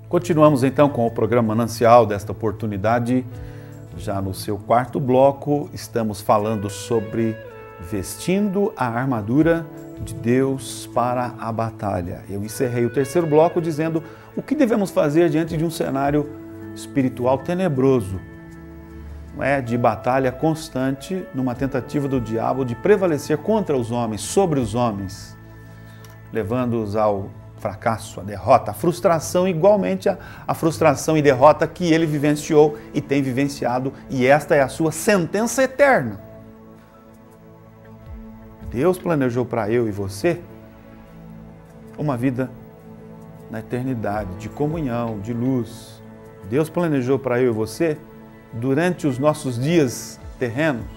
Continuamos então com o programa Manancial desta oportunidade. Já no seu quarto bloco, estamos falando sobre vestindo a armadura de Deus para a batalha. Eu encerrei o terceiro bloco dizendo o que devemos fazer diante de um cenário espiritual tenebroso, de batalha constante, numa tentativa do diabo de prevalecer contra os homens, sobre os homens, levando-os ao fracasso, a derrota, a frustração, igualmente a frustração e derrota que ele vivenciou e tem vivenciado, e esta é a sua sentença eterna. Deus planejou para eu e você uma vida na eternidade, de comunhão, de luz. Deus planejou para eu e você, durante os nossos dias terrenos,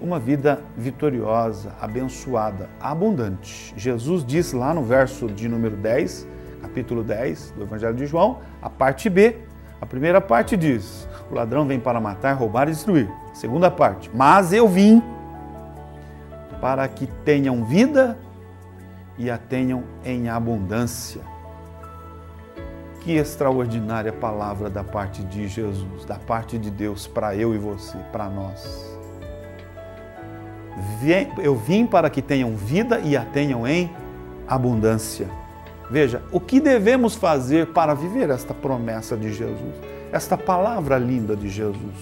uma vida vitoriosa, abençoada, abundante. Jesus diz lá no verso de número 10, capítulo 10 do Evangelho de João, a parte B, a primeira parte diz: o ladrão vem para matar, roubar e destruir. A segunda parte: mas eu vim para que tenham vida e a tenham em abundância. Que extraordinária palavra da parte de Jesus, da parte de Deus para eu e você, para nós. Eu vim para que tenham vida e a tenham em abundância. Veja, o que devemos fazer para viver esta promessa de Jesus, esta palavra linda de Jesus?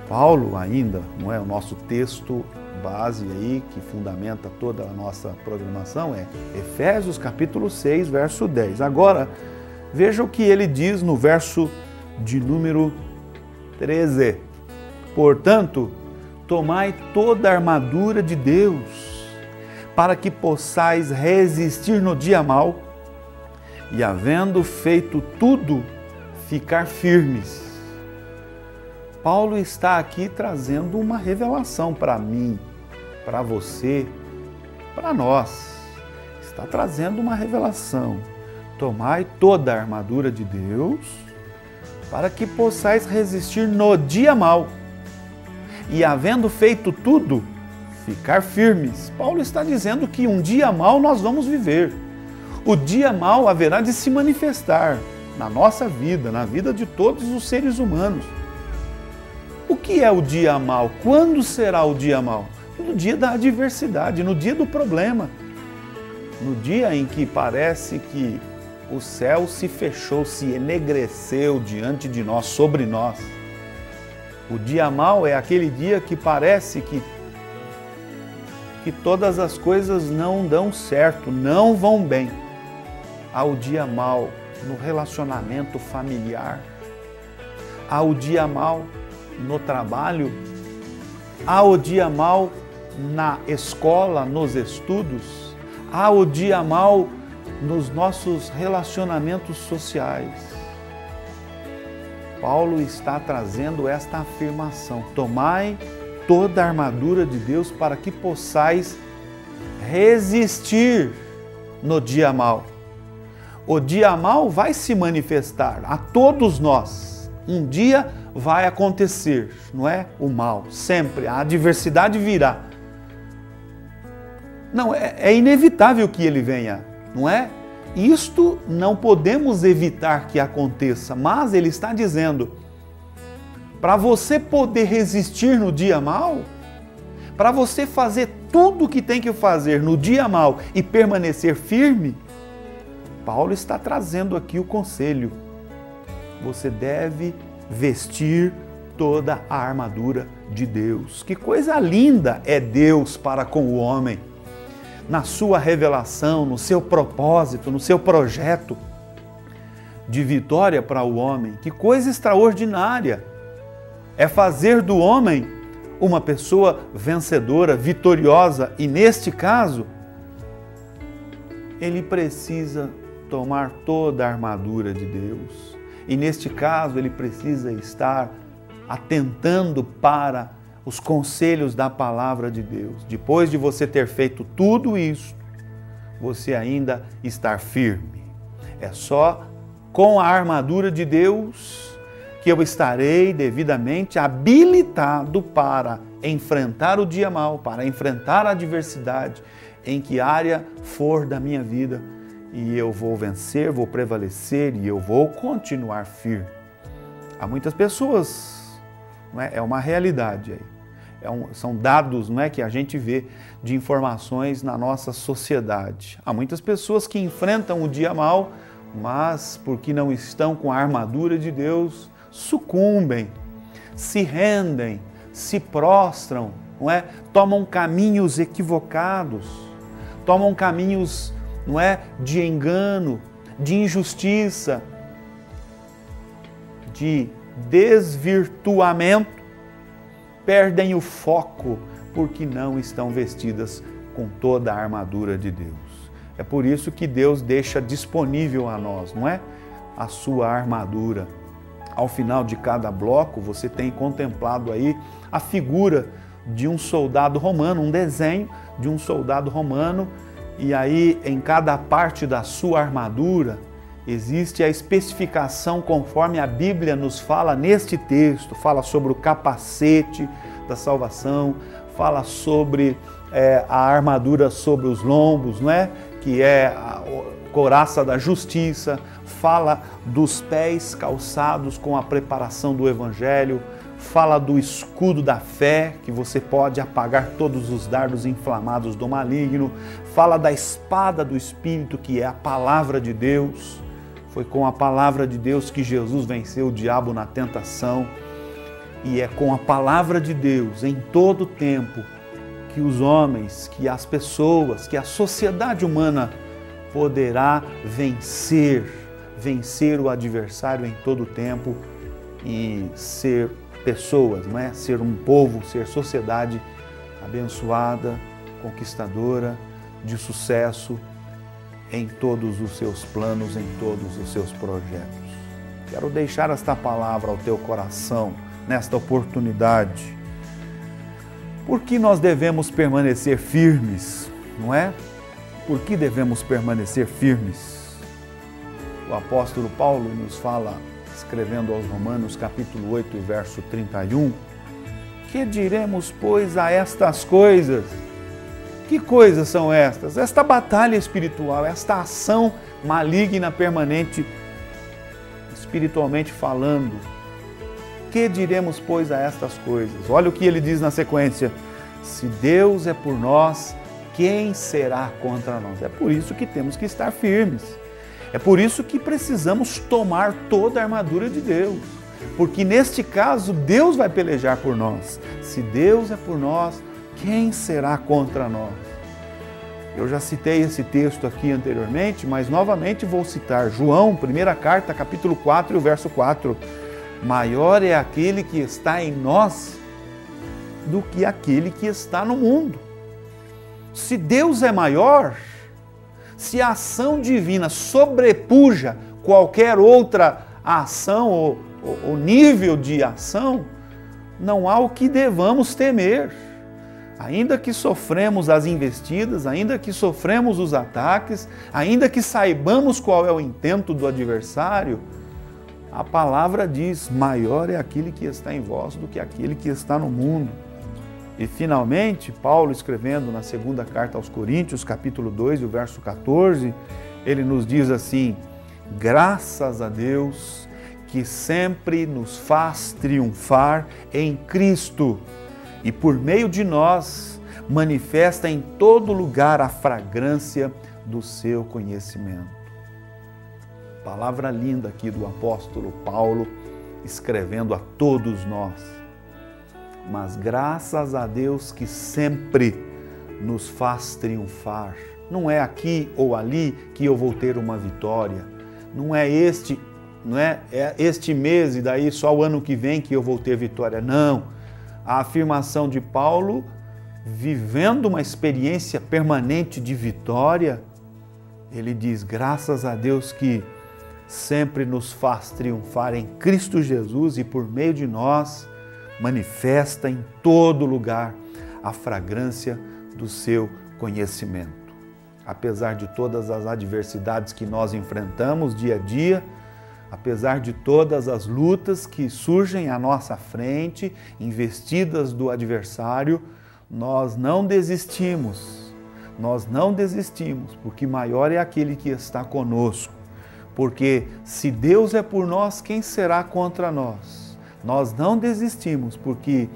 Paulo ainda, não é o nosso texto base aí, que fundamenta toda a nossa programação, é Efésios capítulo 6, verso 10. Agora, veja o que ele diz no verso de número 13. Portanto, tomai toda a armadura de Deus, para que possais resistir no dia mau, e havendo feito tudo, ficar firmes. Paulo está aqui trazendo uma revelação para mim, para você, para nós. Está trazendo uma revelação. Tomai toda a armadura de Deus, para que possais resistir no dia mau. E havendo feito tudo, ficar firmes. Paulo está dizendo que um dia mau nós vamos viver. O dia mau haverá de se manifestar na nossa vida, na vida de todos os seres humanos. O que é o dia mau? Quando será o dia mau? No dia da adversidade, no dia do problema. No dia em que parece que o céu se fechou, se enegreceu diante de nós, sobre nós. O dia mau é aquele dia que parece que todas as coisas não dão certo, não vão bem. Há o dia mau no relacionamento familiar. Há o dia mau no trabalho. Há o dia mau na escola, nos estudos. Há o dia mau nos nossos relacionamentos sociais. Paulo está trazendo esta afirmação: tomai toda a armadura de Deus para que possais resistir no dia mau. O dia mau vai se manifestar a todos nós. Um dia vai acontecer, não é? O mal, sempre, a adversidade virá. Não, é inevitável que ele venha, não é? Isto não podemos evitar que aconteça, mas ele está dizendo, para você poder resistir no dia mau, para você fazer tudo o que tem que fazer no dia mau e permanecer firme, Paulo está trazendo aqui o conselho. Você deve vestir toda a armadura de Deus. Que coisa linda é Deus para com o homem. Na sua revelação, no seu propósito, no seu projeto de vitória para o homem. Que coisa extraordinária é fazer do homem uma pessoa vencedora, vitoriosa, e neste caso, ele precisa tomar toda a armadura de Deus. E neste caso, ele precisa estar atentando para os conselhos da palavra de Deus. Depois de você ter feito tudo isso, você ainda estar firme. É só com a armadura de Deus que eu estarei devidamente habilitado para enfrentar o dia mau, para enfrentar a adversidade, em que área for da minha vida, e eu vou vencer, vou prevalecer e eu vou continuar firme. Há muitas pessoas, não é? É uma realidade aí. São dados, não é, que a gente vê de informações na nossa sociedade. Há muitas pessoas que enfrentam o dia mal, mas porque não estão com a armadura de Deus, sucumbem, se rendem, se prostram, não é? Tomam caminhos equivocados, tomam caminhos, não é, de engano, de injustiça, de desvirtuamento, perdem o foco porque não estão vestidas com toda a armadura de Deus. É por isso que Deus deixa disponível a nós, não é? A sua armadura. Ao final de cada bloco, você tem contemplado aí a figura de um soldado romano, um desenho de um soldado romano, e aí em cada parte da sua armadura existe a especificação conforme a Bíblia nos fala neste texto. Fala sobre o capacete da salvação, fala sobre a armadura sobre os lombos, não é? Que é a couraça da justiça, fala dos pés calçados com a preparação do Evangelho, fala do escudo da fé, que você pode apagar todos os dardos inflamados do maligno, fala da espada do Espírito, que é a palavra de Deus. Foi com a palavra de Deus que Jesus venceu o diabo na tentação, e é com a palavra de Deus em todo o tempo que os homens, que as pessoas, que a sociedade humana poderá vencer o adversário em todo o tempo e ser pessoas, não é? Ser um povo, ser sociedade abençoada, conquistadora, de sucesso em todos os seus planos, em todos os seus projetos. Quero deixar esta palavra ao teu coração nesta oportunidade. Por que nós devemos permanecer firmes, não é? Por que devemos permanecer firmes? O apóstolo Paulo nos fala, escrevendo aos Romanos, capítulo 8, verso 31, que diremos, pois, a estas coisas? Que coisas são estas? Esta batalha espiritual, esta ação maligna permanente, espiritualmente falando. Que diremos, pois, a estas coisas? Olha o que ele diz na sequência. Se Deus é por nós, quem será contra nós? É por isso que temos que estar firmes. É por isso que precisamos tomar toda a armadura de Deus. Porque neste caso, Deus vai pelejar por nós. Se Deus é por nós, quem será contra nós? Eu já citei esse texto aqui anteriormente, mas novamente vou citar João, primeira carta, capítulo 4, e o verso 4. Maior é aquele que está em nós do que aquele que está no mundo. Se Deus é maior, se a ação divina sobrepuja qualquer outra ação ou nível de ação, não há o que devamos temer. Ainda que sofremos as investidas, ainda que sofremos os ataques, ainda que saibamos qual é o intento do adversário, a palavra diz, maior é aquele que está em vós do que aquele que está no mundo. E finalmente, Paulo, escrevendo na segunda carta aos Coríntios, capítulo 2, o verso 14, ele nos diz assim, graças a Deus que sempre nos faz triunfar em Cristo, e por meio de nós manifesta em todo lugar a fragrância do seu conhecimento. Palavra linda aqui do apóstolo Paulo, escrevendo a todos nós. Mas graças a Deus que sempre nos faz triunfar. Não é aqui ou ali que eu vou ter uma vitória. Não é este mês e daí só o ano que vem que eu vou ter vitória. Não. A afirmação de Paulo, vivendo uma experiência permanente de vitória, ele diz, graças a Deus que sempre nos faz triunfar em Cristo Jesus e por meio de nós manifesta em todo lugar a fragrância do seu conhecimento. Apesar de todas as adversidades que nós enfrentamos dia a dia, apesar de todas as lutas que surgem à nossa frente, investidas do adversário, nós não desistimos, nós não desistimos, porque maior é aquele que está conosco. Porque se Deus é por nós, quem será contra nós? Nós não desistimos, porque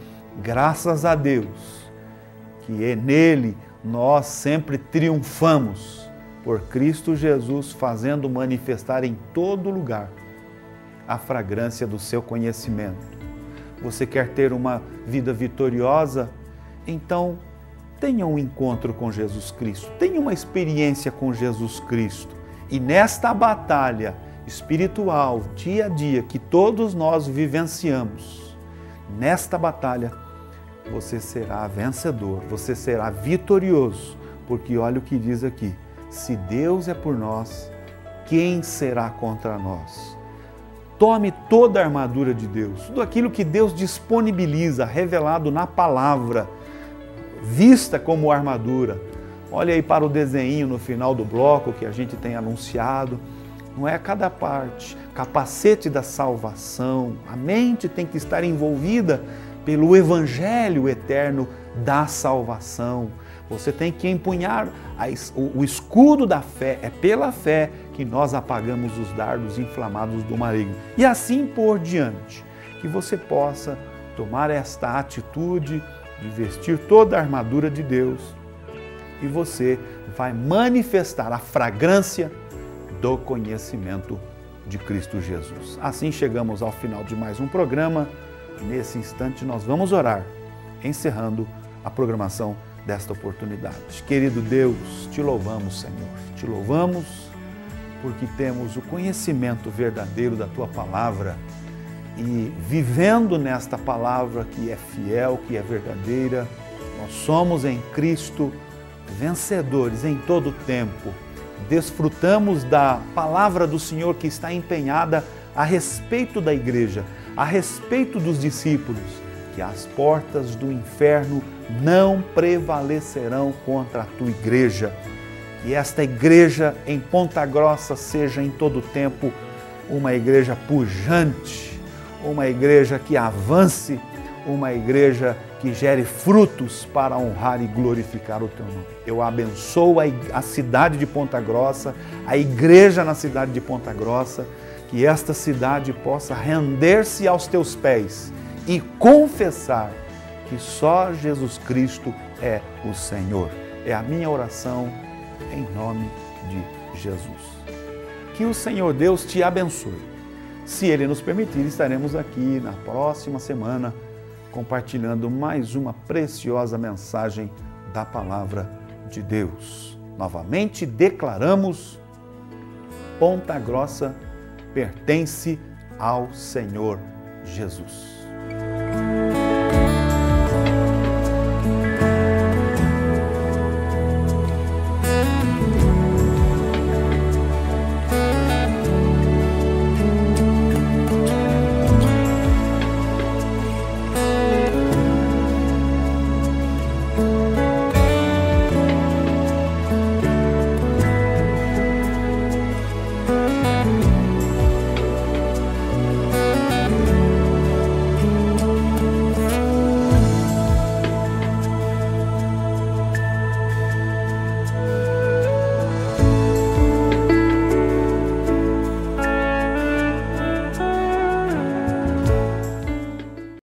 graças a Deus, que é nele nós sempre triunfamos, por Cristo Jesus, fazendo manifestar em todo lugar a fragrância do seu conhecimento. Você quer ter uma vida vitoriosa? Então, tenha um encontro com Jesus Cristo, tenha uma experiência com Jesus Cristo. E nesta batalha espiritual, dia a dia, que todos nós vivenciamos, nesta batalha, você será vencedor, você será vitorioso, porque olha o que diz aqui: se Deus é por nós, quem será contra nós? Tome toda a armadura de Deus, tudo aquilo que Deus disponibiliza, revelado na palavra, vista como armadura. Olha aí para o desenho no final do bloco que a gente tem anunciado. Não é cada parte, capacete da salvação. A mente tem que estar envolvida pelo Evangelho eterno da salvação. Você tem que empunhar o escudo da fé. É pela fé que nós apagamos os dardos inflamados do maligno. E assim por diante, que você possa tomar esta atitude de vestir toda a armadura de Deus e você vai manifestar a fragrância do conhecimento de Cristo Jesus. Assim chegamos ao final de mais um programa. Nesse instante nós vamos orar, encerrando a programação desta oportunidade. Querido Deus, te louvamos, Senhor. Te louvamos porque temos o conhecimento verdadeiro da Tua Palavra e vivendo nesta Palavra que é fiel, que é verdadeira, nós somos em Cristo vencedores em todo o tempo. Desfrutamos da Palavra do Senhor que está empenhada a respeito da igreja, a respeito dos discípulos, que as portas do inferno não prevalecerão contra a tua igreja. Que esta igreja em Ponta Grossa seja em todo o tempo uma igreja pujante, uma igreja que avance, uma igreja que gere frutos para honrar e glorificar o teu nome. Eu abençoo a cidade de Ponta Grossa, a igreja na cidade de Ponta Grossa, que esta cidade possa render-se aos teus pés e confessar que só Jesus Cristo é o Senhor. É a minha oração em nome de Jesus. Que o Senhor Deus te abençoe. Se Ele nos permitir, estaremos aqui na próxima semana compartilhando mais uma preciosa mensagem da Palavra de Deus. Novamente declaramos: Ponta Grossa pertence ao Senhor Jesus.